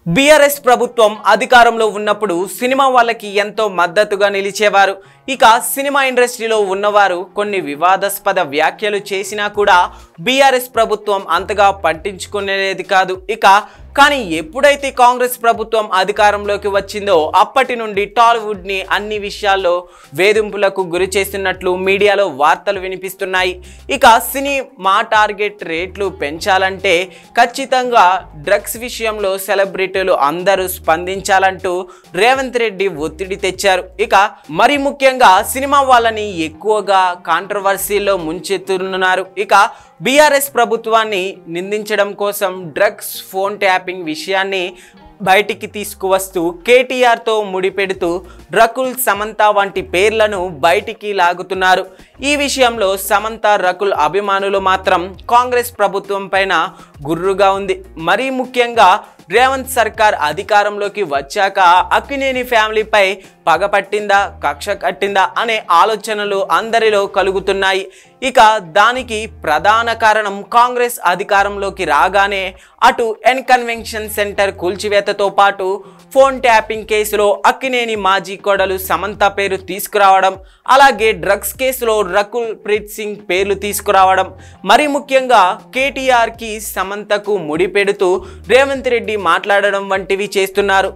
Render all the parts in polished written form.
BRS ప్రభుత్వం అధికారంలో ఉన్నప్పుడు సినిమా వాళ్ళకి ఎంతో మద్దతుగా నిలిచేవారు. ఇక సినిమా ఇండస్ట్రీలో ఉన్నవారు కొన్ని వివాదాస్పద వ్యాఖ్యలు చేసినా కూడా బీఆర్ఎస్ ప్రభుత్వం అంతగా పట్టించుకునేది కాదు. కానీ ఎప్పుడైతే కాంగ్రెస్ ప్రభుత్వం అధికారంలోకి వచ్చిందో అప్పటి నుండి టాలీవుడ్ ని అన్ని విషయాల్లో వేధింపులకు గురి చేస్తున్నట్లు మీడియాలో వార్తలు వినిపిస్తున్నాయి. సినిమా టార్గెట్ రేట్లు పెంచాలంటే ఖచ్చితంగా డ్రగ్స్ విషయంలో సెలబ్రిటీలు అందరూ స్పందించాలంటూ రేవంత్ రెడ్డి ఒత్తిడి తెచ్చారు. మరి ముఖ్యంగా సినిమా వాళ్ళని ఎక్కువగా కాంట్రవర్సీలో ముంచెత్తుతున్నారు. బీఆర్ఎస్ ప్రభుత్వాన్ని నిందించడం కోసం డ్రగ్స్ ఫోన్ ట్యాపింగ్ విషయాన్ని బయటికి తీసుకువస్తూ కేటీఆర్తో ముడిపెడుతూ రకుల్, సమంత వంటి పేర్లను బయటికి లాగుతున్నారు. ఈ విషయంలో సమంత, రకుల్ అభిమానులు మాత్రం కాంగ్రెస్ ప్రభుత్వం పైన గుర్రుగా ఉంది. మరీ ముఖ్యంగా రేవంత్ సర్కార్ అధికారంలోకి వచ్చాక అక్కినేని ఫ్యామిలీపై పగ పట్టిందా, కక్ష కట్టిందా అనే ఆలోచనలు అందరిలో కలుగుతున్నాయి. దానికి ప్రధాన కారణం కాంగ్రెస్ అధికారంలోకి రాగానే అటు ఎన్ కన్వెన్షన్ సెంటర్ కూల్చివేతతో పాటు ఫోన్ ట్యాపింగ్ కేసులో అక్కినేని మాజీ కోడలు సమంత పేరు తీసుకురావడం, అలాగే డ్రగ్స్ కేసులో రకుల్ ప్రీత్ సింగ్ పేర్లు తీసుకురావడం, మరి ముఖ్యంగా కేటీఆర్కి సమంతకు ముడిపెడుతూ రేవంత్ రెడ్డి మాట్లాడడం వంటివి చేస్తున్నారు.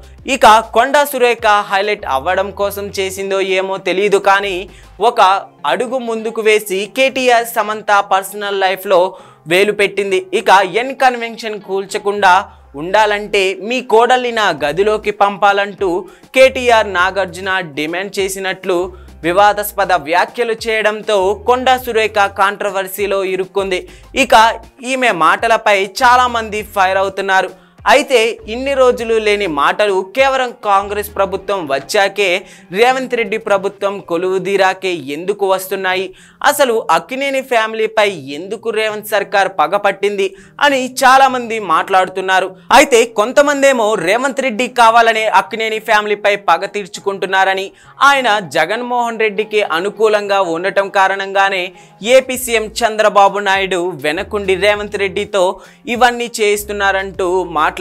కొండా సురేఖ హైలైట్ అవ్వడం కోసం చేసిందో ఏమో తెలియదు, కానీ ఒక అడుగు ముందుకు వేసి కేటీఆర్, సమంత పర్సనల్ లైఫ్లో వేలు పెట్టింది. ఎన్ కన్వెన్షన్ కూల్చకుండా ఉండాలంటే మీ కోడల్ని నా గదిలోకి పంపాలంటూ కేటీఆర్, నాగార్జున డిమాండ్ చేసినట్లు వివాదాస్పద వ్యాఖ్యలు చేయడంతో కొండా సురేఖ కాంట్రవర్సీలో ఇరుక్కుంది. ఈమె మాటలపై చాలామంది ఫైర్ అవుతున్నారు. అయితే ఇన్ని రోజులు లేని మాటలు కేవలం కాంగ్రెస్ ప్రభుత్వం వచ్చాకే, రేవంత్ రెడ్డి ప్రభుత్వం కొలువుదీరాకే ఎందుకు వస్తున్నాయి? అసలు అక్కినేని ఫ్యామిలీపై ఎందుకు రేవంత్ సర్కార్ పగపట్టింది అని చాలామంది మాట్లాడుతున్నారు. అయితే కొంతమంది ఏమో రేవంత్ రెడ్డి కావాలనే అక్కినేని ఫ్యామిలీపై పగ తీర్చుకుంటున్నారని, ఆయన జగన్మోహన్ రెడ్డికి అనుకూలంగా ఉండటం కారణంగానే ఏపీ సీఎం చంద్రబాబు నాయుడు వెనకుండి రేవంత్ రెడ్డితో ఇవన్నీ చేస్తున్నారంటూ మాట్లాడుకుంటున్నారు.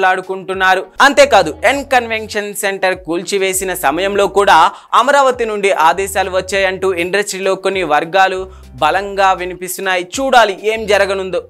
అంతేకాదు ఎన్ కన్వెన్షన్ సెంటర్ కూల్చివేసిన సమయంలో కూడా అమరావతి నుండి ఆదేశాలు వచ్చాయంటూ ఇండస్ట్రీలో కొన్ని వర్గాలు బలంగా వినిపిస్తున్నాయి. చూడాలి ఏం జరగనుందో.